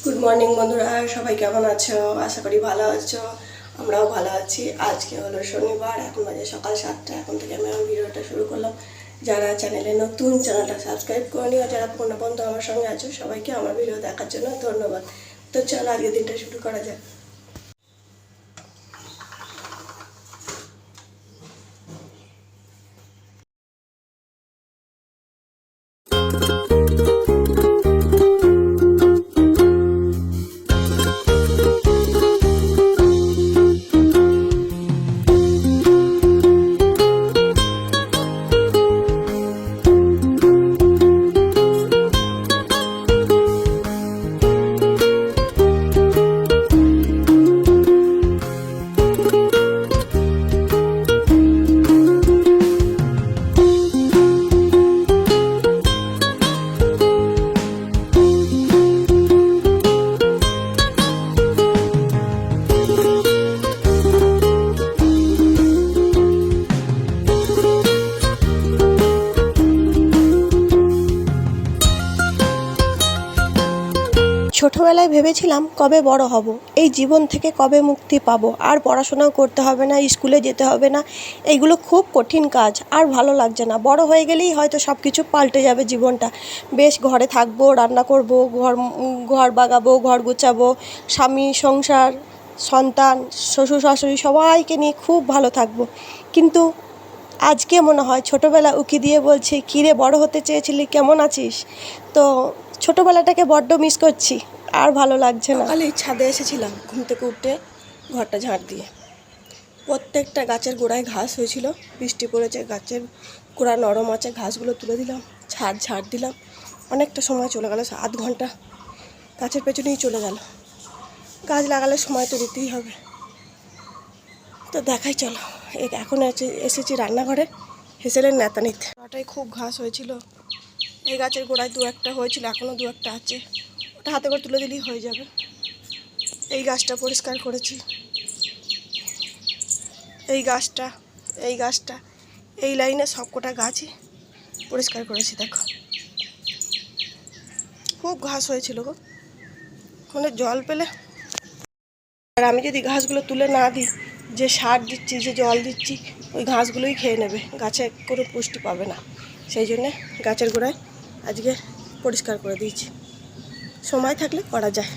Good morning বন্ধুরা, সবাই কেমন আছো? আশা করি ভালো আছো। আমরাও ভালো আছি। আজকে হলো শনিবার, এখন বাজে সকাল 7টা। এখন থেকে আমি আমার ভিডিওটা শুরু করলাম। যারা চ্যানেলে নতুন, চ্যানেলটা সাবস্ক্রাইব করে নিও। যারা পুরনো বন্ধু আমার সঙ্গে আছো, সবাইকে আমার ভিডিও দেখার জন্য ধন্যবাদ। তো চলো আজকের দিনটা শুরু করা যাক। ছোটোবেলায় ভেবেছিলাম কবে বড় হব, এই জীবন থেকে কবে মুক্তি পাবো, আর পড়াশোনাও করতে হবে না, স্কুলে যেতে হবে না। এইগুলো খুব কঠিন কাজ, আর ভালো লাগছে না। বড় হয়ে গেলেই হয়তো সব কিছু পাল্টে যাবে জীবনটা। বেশ ঘরে থাকবো, রান্না করব, ঘর বাগাবো, ঘর গুছাবো, স্বামী, সংসার, সন্তান, শ্বশুর শাশুড়ি সবাইকে নিয়ে খুব ভালো থাকবো। কিন্তু আজকে মনে হয় ছোটোবেলা উকি দিয়ে বলছে, কী রে, বড় হতে চেয়েছিলি, কেমন আছিস? তো ছোটোবেলাটাকে বড্ড মিস করছি, আর ভালো লাগছে না। সকালে ছাদে এসেছিলাম, ঘুম থেকে উঠে ঘরটা ঝাড় দিয়ে। প্রত্যেকটা গাছের গোড়ায় ঘাস হয়েছিল, বৃষ্টি পড়েছে, গাছের গোড়া নরম আছে, ঘাসগুলো তুলে দিলাম, ছাদ ঝাড় দিলাম। অনেকটা সময় চলে গেল, 7 ঘন্টা গাছের পেছনেই চলে গেল। গাছ লাগালে সময় তো দিতেই হবে। তো দেখাই চলো। এখন এসেছি রান্নাঘরে হেসেলের নেতা নিতে। ওটাই খুব ঘাস হয়েছিল, এই গাছের গোড়ায় 2-1টা হয়েছিল, এখনও 2-1টা আছে। ওটা হাতে করে তুলে দিলেই হয়ে যাবে। এই গাছটা পরিষ্কার করেছি, এই গাছটা এই লাইনে সবকটা গাছই পরিষ্কার করেছি। দেখো খুব ঘাস হয়েছিল গো, মানে জল পেলে। আর আমি যদি ঘাসগুলো তুলে না দিই, যে সার দিচ্ছি, যে জল দিচ্ছি, ওই ঘাসগুলোই খেয়ে নেবে, গাছে কোনো পুষ্টি পাবে না। সেই জন্যে গাছের গোড়ায় আজকে পরিষ্কার করে দিয়েছি। সময় থাকলে করা যায়।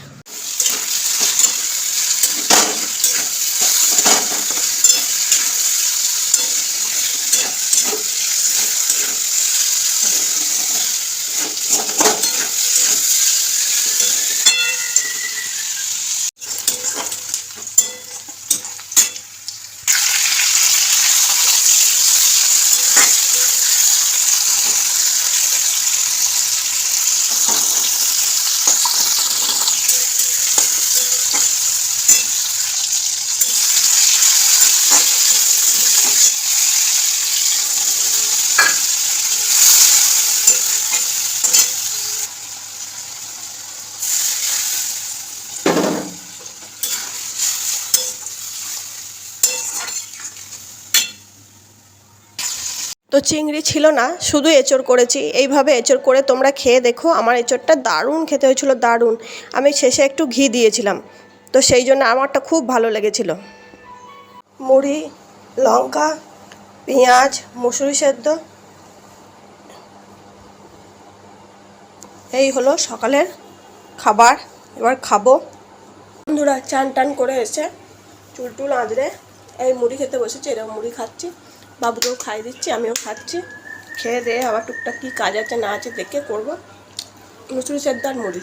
তো চিংড়ি ছিল না, শুধু এঁচড় করেছি। এইভাবে এঁচড় করে তোমরা খেয়ে দেখো। আমার এঁচড়টা দারুণ খেতে হয়েছিল, দারুণ। আমি শেষে একটু ঘি দিয়েছিলাম, তো সেই জন্য আমারটা খুব ভালো লেগেছিল। মুড়ি, লঙ্কা, পেঁয়াজ, মুসুরি সেদ্ধ, এই হলো সকালের খাবার। এবার খাবো। বন্ধুরা চান টান করে এসে চুল টুল আঁচড়ে এই মুড়ি খেতে বসেছি। এরকম মুড়ি খাচ্ছি, বাবুকেও খাই দিচ্ছি, আমিও খাচ্ছি। খেয়ে দিয়ে আবার টুকটাক কী কাজ আছে না আছে দেখে করবো। মুসুরি সেদ্ধ আর মুড়ি।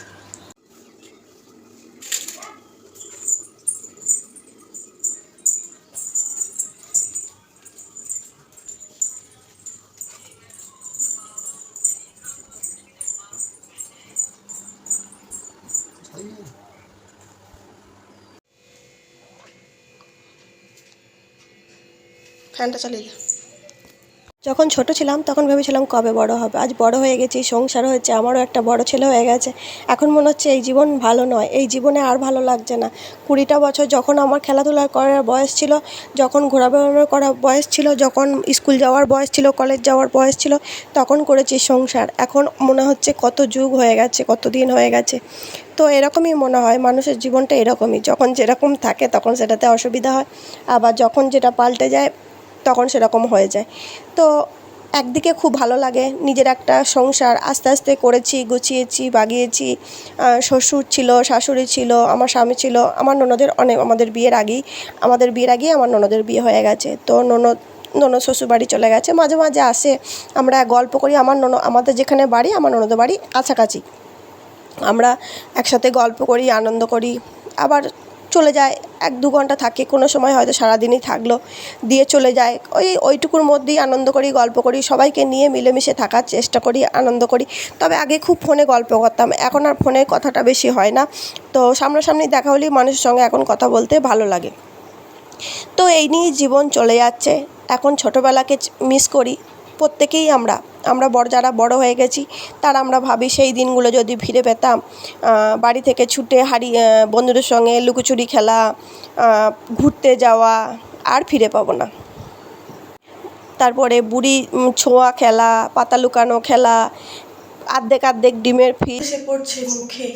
ফ্যানটা চালিয়ে দিই। যখন ছোট ছিলাম তখন ভেবেছিলাম কবে বড় হবে। আজ বড় হয়ে গেছি, সংসার হয়েছে, আমারও একটা বড় ছেলে হয়ে গেছে। এখন মনে হচ্ছে এই জীবন ভালো নয়, এই জীবনে আর ভালো লাগছে না। 20টা বছর যখন আমার খেলাধুলা করার বয়স ছিল, যখন ঘোরাফেরা করার বয়স ছিল, যখন স্কুল যাওয়ার বয়স ছিল, কলেজ যাওয়ার বয়স ছিল, তখন করেছি সংসার। এখন মনে হচ্ছে কত যুগ হয়ে গেছে, কত দিন হয়ে গেছে। তো এরকমই মনে হয় মানুষের জীবনটা এরকমই, যখন যেরকম থাকে তখন সেটাতে অসুবিধা হয়, আবার যখন যেটা পাল্টে যায় তখন সেরকম হয়ে যায়। তো একদিকে খুব ভালো লাগে, নিজের একটা সংসার আস্তে আস্তে করেছি, গুছিয়েছি, বাগিয়েছি। শ্বশুর ছিল, শাশুড়ি ছিল, আমার স্বামী ছিল, আমার ননদের আমাদের বিয়ের আগেই আমার ননদের বিয়ে হয়ে গেছে। তো ননদ শ্বশুরবাড়ি চলে গেছে, মাঝে মাঝে আসে, আমরা গল্প করি। আমাদের যেখানে বাড়ি, আমার ননদের বাড়ি কাছাকাছি, আমরা একসাথে গল্প করি, আনন্দ করি, আবার চলে যায়। 1-2 ঘন্টা থাকে, কোনো সময় হয়তো সারাদিনই থাকলো, দিয়ে চলে যায়। ওইটুকুর মধ্যেই আনন্দ করি, গল্প করি, সবাইকে নিয়ে মিলেমিশে থাকার চেষ্টা করি, আনন্দ করি। তবে আগে খুব ফোনে গল্প করতাম, এখন আর ফোনে কথাটা বেশি হয় না। তো সামনাসামনি দেখা হলেই মানুষের সঙ্গে এখন কথা বলতে ভালো লাগে। তো এই নিয়েই জীবন চলে যাচ্ছে। এখন ছোটোবেলাকে মিস করি প্রত্যেকেই। আমরা যারা বড় হয়ে গেছি তারা আমরা ভাবি সেই দিনগুলো যদি ফিরে পেতাম, বাড়ি থেকে ছুটে বন্ধুদের সঙ্গে লুকোচুরি খেলা, ঘুরতে যাওয়া, আর ফিরে পাবো না। তারপরে বুড়ি ছোঁয়া খেলা, পাতা লুকানো খেলা, আর্ধেক আর্ধেক ডিমের ফিস এসে পড়ছে মুখে।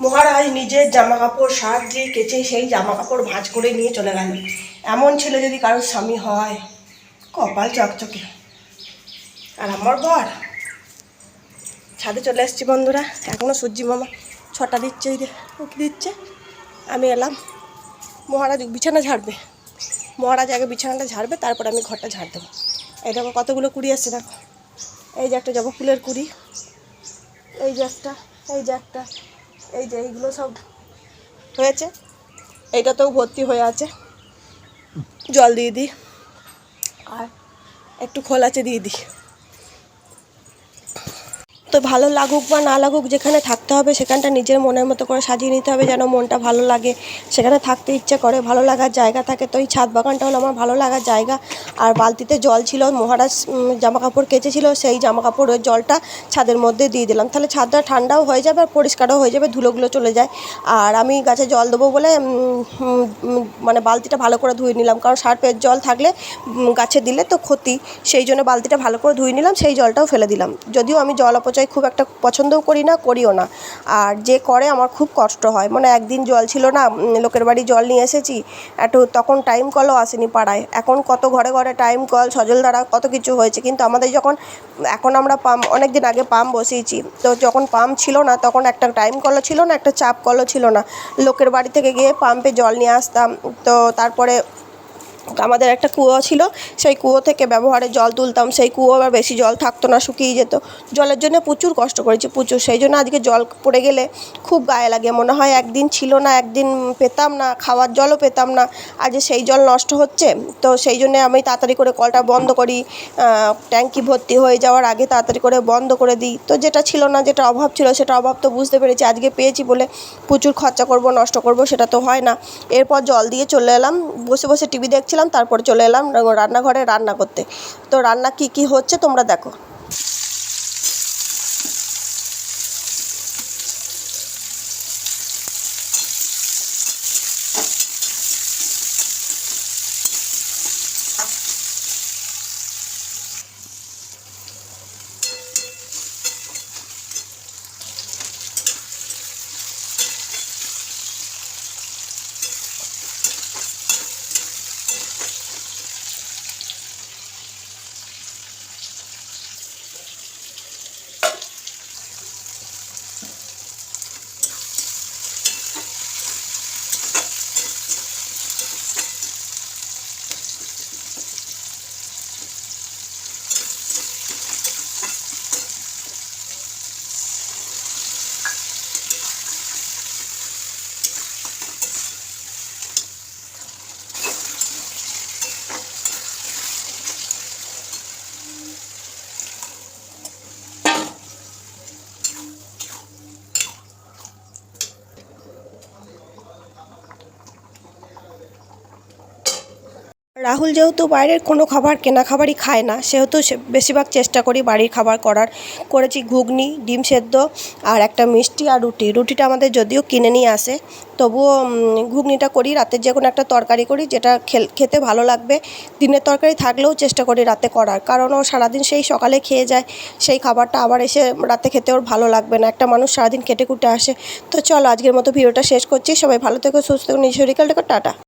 মহারাজ নিজের জামাকাপড় সার দিয়ে কেচে সেই জামাকাপড় ভাঁজ করে নিয়ে চলে গেল। এমন ছেলে যদি কারোর স্বামী হয়, কপাল চকচকে। আর আমার বর ছাদে চলে এসেছি বন্ধুরা, এখনও সূর্যি মামা ছটা দিচ্ছে, ওই উঁকি দিচ্ছে। আমি এলাম, মহারাজ বিছানা ঝাড়বে। মহারাজ আগে বিছানাটা ঝাড়বে, তারপর আমি ঘরটা ঝাড় দেবো। এই দেখো কতগুলো কুড়ি আসছে, দেখো। এই যে একটা জবা ফুলের কুড়ি, এই যে একটা, এই যে একটা, এই যে এইগুলো সব হয়েছে। এইটাতেও ভর্তি হয়ে আছে, জল দিয়ে দিই, আর একটু খোল আছে দিয়ে দিই। তো ভালো লাগুক বা না লাগুক, যেখানে থাকতে হবে সেখানটা নিজের মনের মতো করে সাজিয়ে নিতে হবে, যেন মনটা ভালো লাগে, সেখানে থাকতে ইচ্ছে করে, ভালো লাগার জায়গা থাকে। তো এই ছাদ বাগানটা হলো আমার ভালো লাগার জায়গা। আর বালতিতে জল ছিল, মহারাজ জামাকাপড় কেচেছিল, সেই জামাকাপড়ের জলটা ছাদের মধ্যে দিয়ে দিলাম, তাহলে ছাদটা ঠান্ডাও হয়ে যাবে আর পরিষ্কারও হয়ে যাবে, ধুলোগুলো চলে যায়। আর আমি গাছে জল দেবো বলে মানে বালতিটা ভালো করে ধুয়ে নিলাম, কারণ সার্ফের জল থাকলে গাছে দিলে তো ক্ষতি, সেই জন্য বালতিটা ভালো করে ধুয়ে নিলাম, সেই জলটাও ফেলে দিলাম। যদিও আমি জল অপচয় খুব একটা পছন্দও করি না, করিও না। আর যে করে আমার খুব কষ্ট হয়, মানে একদিন জল ছিল না, লোকের বাড়ি জল নিয়ে এসেছি একটু, তখন টাইম কলও আসেনি পাড়ায়। এখন কত ঘরে ঘরে টাইম কল, সজলধারা, কত কিছু হয়েছে, কিন্তু আমাদের এখন আমরা অনেক দিন আগে পাম্প বসিয়েছি। তো যখন পাম্প ছিল না, তখন একটা টাইম কলও ছিল না, একটা চাপ কলও ছিল না। লোকের বাড়ি থেকে গিয়ে পাম্পে জল নিয়ে আসতাম। তো তারপরে আমাদের একটা কুয়ো ছিল, সেই কুয়ো থেকে ব্যবহারের জল তুলতাম। সেই কুয়ো আবার বেশি জল থাকতো না, শুকিয়ে যেত। জলের জন্য প্রচুর কষ্ট করেছি, প্রচুর। সেই জন্য আজকে জল পড়ে গেলে খুব গায়ে লাগে, মনে হয় একদিন ছিল না, একদিন পেতাম না, খাওয়ার জলও পেতাম না, আজ সেই জল নষ্ট হচ্ছে। তো সেই জন্যে আমি তাড়াতাড়ি করে কলটা বন্ধ করি, ট্যাঙ্কি ভর্তি হয়ে যাওয়ার আগে তাড়াতাড়ি করে বন্ধ করে দিই। তো যেটা ছিল না, যেটা অভাব ছিল, সেটা অভাব তো বুঝতে পেরেছি, আজকে পেয়েছি বলে প্রচুর খরচা করব, নষ্ট করব, সেটা তো হয় না। এরপর জল দিয়ে চলে এলাম, বসে বসে টিভি দেখছিলাম, তারপর চলে এলাম রান্নাঘরে রান্না করতে। তো রান্না কি কি হচ্ছে তোমরা দেখো। রাহুল যেহেতু বাইরের কোনো খাবার কেনা খাবারই খায় না, সেহেতু বেশিরভাগ চেষ্টা করি বাড়ির খাবার করার। করেছি ঘুগনি, ডিম সেদ্ধ আর একটা মিষ্টি আর রুটি। রুটিটা আমাদের যদিও কিনে নিয়ে আসে, তবুও ঘুগনিটা করি। রাতের যে কোনো একটা তরকারি করি যেটা খেতে ভালো লাগবে। দিনের তরকারি থাকলেও চেষ্টা করি রাতে করার, কারণ ও সারাদিন সেই সকালে খেয়ে যায়, সেই খাবারটা আবার এসে রাতে খেতে ওর ভালো লাগবে না। একটা মানুষ সারাদিন খেটে খুটে আসে। তো চলো আজকের মতো ভিডিওটা শেষ করছি। সবাই ভালো থেকো, সুস্থ থেকো, নিজের শরীর খেয়াল রেখো, টাটা।